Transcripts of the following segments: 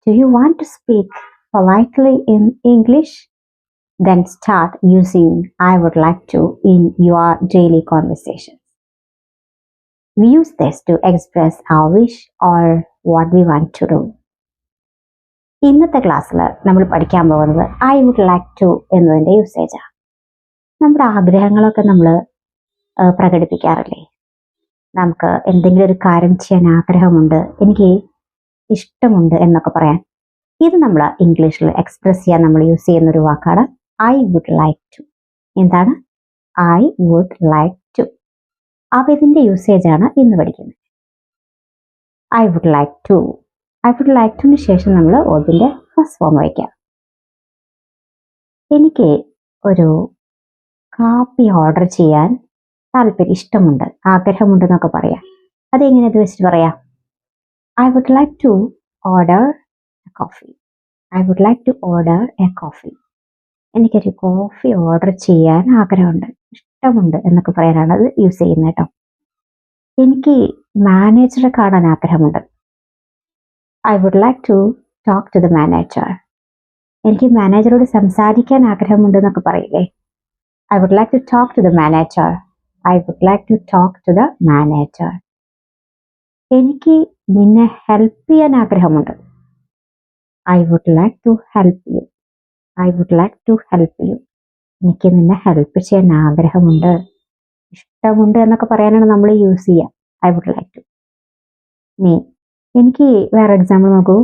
Do you want to speak politely in English? Then start using I would like to in your daily conversations. We use this to express our wish or what we want to do. ഇന്നത്തെ ക്ലാസ്സിൽ നമ്മൾ പഠിക്കാൻ പോകുന്നത് I would like to എന്നതിൻ്റെ യൂസേജാണ്. നമ്മുടെ ആഗ്രഹങ്ങളൊക്കെ നമ്മൾ പ്രകടിപ്പിക്കാറില്ലേ? നമുക്ക് എന്തെങ്കിലും ഒരു കാര്യം ചെയ്യാൻ ആഗ്രഹമുണ്ട്, എനിക്ക് ഇഷ്ടമുണ്ട് എന്നൊക്കെ പറയാൻ. ഇത് നമ്മൾ ഇംഗ്ലീഷിൽ എക്സ്പ്രസ് ചെയ്യാൻ നമ്മൾ യൂസ് ചെയ്യുന്ന ഒരു വാക്കാണ് ഐ വുഡ് ലൈക്ക് ടു. എന്താണ് ഐ വുഡ് ലൈക്ക് ടു? അപ്പോൾ ഇതിൻ്റെ യൂസേജാണ് ഇന്ന് പഠിക്കുന്നത്. I would like to. I would like ടുവിന് ശേഷം നമ്മൾ അതിൻ്റെ ഫസ്റ്റ് ഫോം വയ്ക്കാം. എനിക്ക് ഒരു കാപ്പി ഓർഡർ ചെയ്യാൻ താല്പര്യം, ഇഷ്ടമുണ്ട്, ആഗ്രഹമുണ്ട് എന്നൊക്കെ പറയാം. അതെങ്ങനെ ഇത് വെച്ചിട്ട് പറയാം? I would like to order a coffee. I would like to order a coffee. എനിക്കൊരു കോഫി ഓർഡർ ചെയ്യാൻ ആഗ്രഹമുണ്ട്, ഇഷ്ടമുണ്ട് എന്നൊക്കെ പറയാനാണ് അത് യൂസ് ചെയ്യുന്നത് കേട്ടോ. എനിക്ക് മാനേജറെ കാണാൻ ആഗ്രഹമുണ്ട്. I would like to talk to the manager. എനിക്ക് മാനേജറോട് സംസാരിക്കാൻ ആഗ്രഹമുണ്ട് എന്നൊക്കെ പറയില്ലേ? I would like to talk to the manager. I would like to talk to the manager. എനിക്ക് നിന്നെ ഹെൽപ്പ് ചെയ്യാൻ ആഗ്രഹമുണ്ട്. I would like to help you. I would like to help you. എനിക്ക് നിന്നെ ഹെൽപ്പ് ചെയ്യാൻ ആഗ്രഹമുണ്ട്, ഇഷ്ടമുണ്ട് എന്നൊക്കെ പറയാനാണ് നമ്മൾ യൂസ് ചെയ്യുക ഐ വുഡ് ലൈക്ക് ടു. എനിക്ക് വേറെ എക്സാമ്പിൾ നോക്കൂ.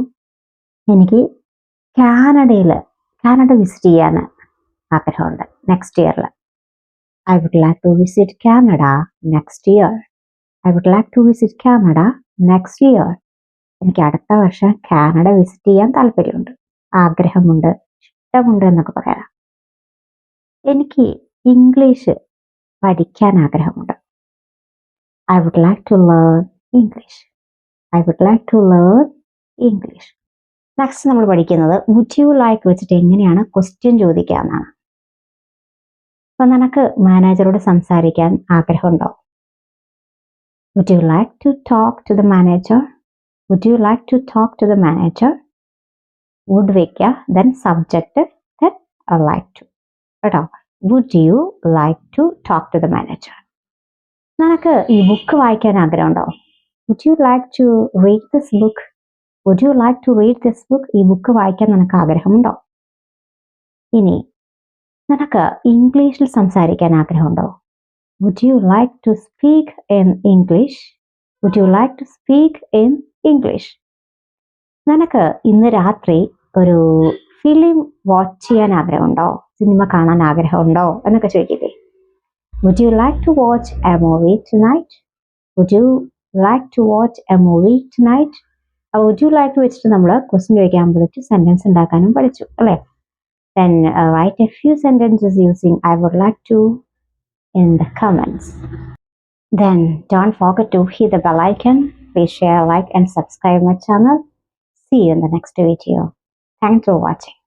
എനിക്ക് കാനഡ വിസിറ്റ് ചെയ്യാൻ ആഗ്രഹമുണ്ട് നെക്സ്റ്റ് ഇയറിൽ. I would like to visit Canada next year. I would like to visit Canada next year. എനിക്ക് അടുത്ത വർഷം കാനഡ വിസിറ്റ് ചെയ്യാൻ താല്പര്യമുണ്ട്, ആഗ്രഹമുണ്ട്, ഇഷ്ടമുണ്ട് എന്നൊക്കെ പറയാം. എനിക്ക് ഇംഗ്ലീഷ് പഠിക്കാൻ ആഗ്രഹമുണ്ട്. I would like to learn English. I would like to learn English. Next നമ്മൾ പഠിക്കുന്നത് വുഡ് യു ലൈക്ക് വെച്ചിട്ട് എങ്ങനെയാണ് ക്വസ്റ്റ്യൻ ചോദിക്കാമെന്നാണ്. അപ്പം നിനക്ക് മാനേജറോട് സംസാരിക്കാൻ ആഗ്രഹമുണ്ടോ? Would you like to talk to the manager. Would you like to talk to the manager. Would വയ്ക്കുക, then subject, then like to കേട്ടോ. Would you like to talk to the manager. നിനക്ക് ഈ book വായിക്കാൻ ആഗ്രഹമുണ്ടോ? Would you like to read this book. Would you like to read this book. ഈ book വായിക്കാൻ നിനക്ക് ആഗ്രഹമുണ്ടോ? ഇനി നിനക്ക് ഇംഗ്ലീഷിൽ സംസാരിക്കാൻ ആഗ്രഹമുണ്ടോ? Would you like to speak in English. Would you like to speak in English. നിനക്ക് ഇന്ന് രാത്രി ഒരു ഫിലിം വാച്ച് ചെയ്യാൻ ആഗ്രഹമുണ്ടോ? സിനിമ കാണാൻ ആഗ്രഹമുണ്ടോ എന്നൊക്കെ ചോദിക്കില്ലേ? Would you like to watch a movie tonight. Would you like to watch a movie tonight. Would you like വെച്ചിട്ട് നമ്മൾ ക്വസ്റ്റ്യൻ ചോദിക്കാൻ പഠിച്ചു, സെൻറ്റൻസ് ഉണ്ടാക്കാനും പഠിച്ചു അല്ലേ? Then write a few sentences using I would like to in the comments. Then don't forget to hit the bell icon. Please share, like and subscribe my channel. See you in the next video. Thanks for watching.